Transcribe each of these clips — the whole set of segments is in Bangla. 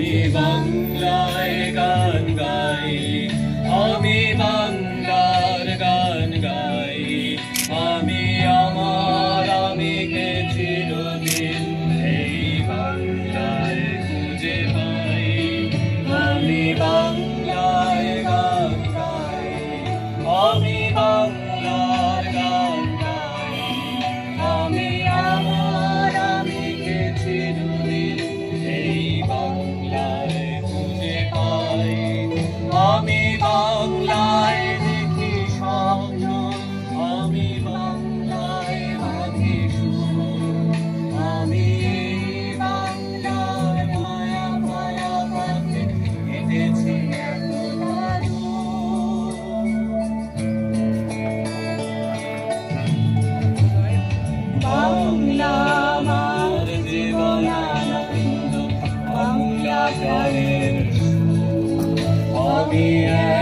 আমি বাংলায় গান গাই, আমি বাংলার গান গাই, আমি আমার আমিকে চিরদিন এই বাংলায় খুঁজে পাই। আমি বাংলায় গান গাই, আমি বাংলার গান গাই, আমি আমার আমিকে চিরদিন এই বাংলায় খুঁজে পাই। আমি বাংলায় দেখি স্বপ্ন, আমি বাংলায় বাঁধি সুর, আমি বাংলার মায়া মায়া পথে হেঁটেছি এতটা দূর। বাংলা আমার জীবনানন্দ, বাংলা প্রাণের সুর। আমি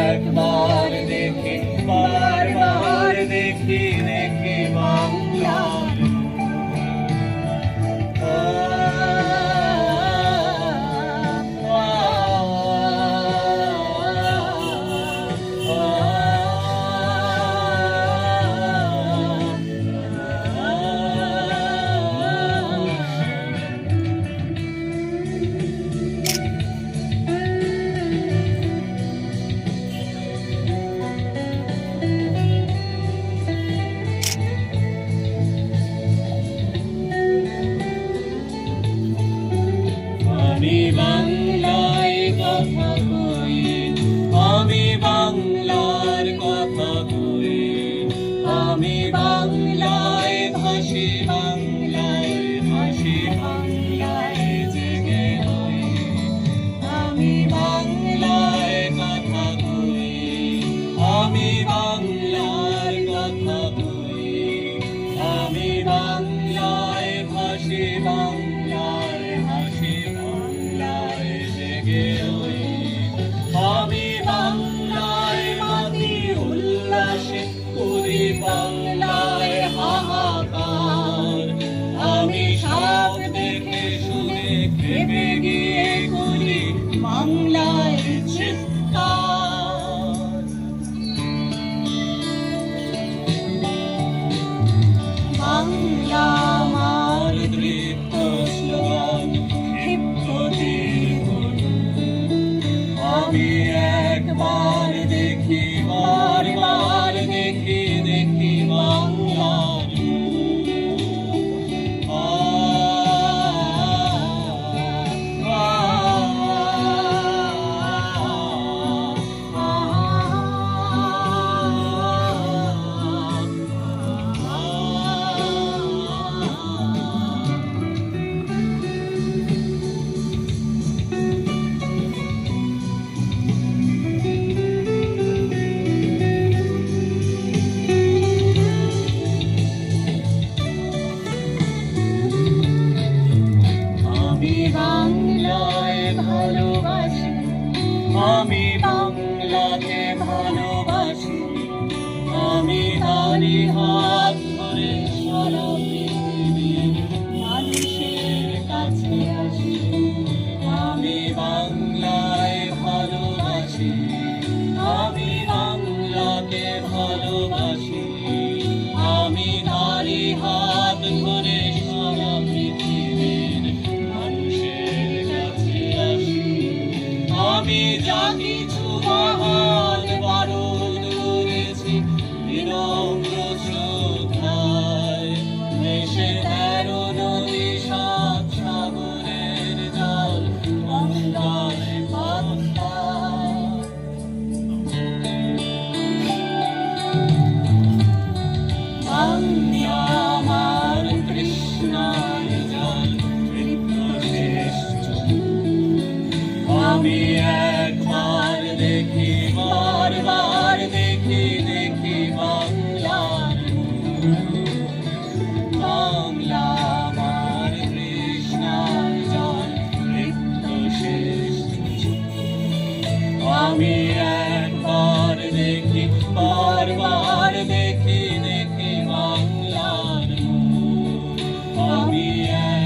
একবার দেখি, বারবার দেখি, দেখি বাংলার আমি বাংলায় কথা কই, আমি বাংলার কথা কই, আমি বাংলায় ভাসি, বাংলায় ভাসি, বাংলায় জেগে রই। আমি বাংলায় কথা কই, আমি বাংলার কথা কই, আমি বাংলায় ভাসি, বাংলায় ভাসি, বাংলায় জেগে রই। আমি বাংলায় মাতি উল্লাসে করি, বাংলায় হাহাকার। আমি সব দেখে শুনে খেপে গিয়ে করি বাংলায় চিৎকার। বাংলা আমার দৃপ্ত স্লোগান, ক্ষিপ্ততির গরু। আমি একবার দেখি, বারবার দেখি, দেখি বাংলার আমি বাংলায় ভালোবাসি, আমি বাংলাকে ভালোবাসি, আমি তারি হাত ধরে সারা পৃথিবীর মানুষের কাছে আসি। আমি বাংলায় ভালোবাসি, আমি বাংলাকে ভালোবাসি, আমি তারি হাত ধরে সারা পৃথিবীর মানুষের কাছে আসি। আমি যা কিছু মহান বারুদ করেছি বিনম্র শ্রদ্ধায়, দেশে 13 নদী 7 সাগরের জল বাংলার পদ্মায়। বাংলা আমার কৃষ্ণার জল, শেষ। আমি একবার দেখি, বারবার দেখি, দেখি বাংলার বাংলা আমার কৃষ্ণার জল, শেষ। আমি একবার দেখি, বারবার দেখি, দেখি বাংলার আমি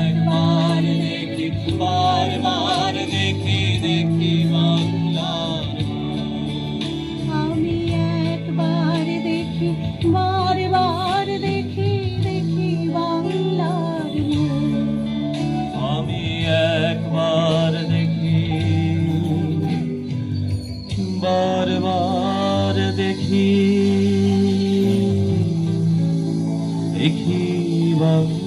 একবার দেখি, বারবার দেখি। দেখি বাংলা।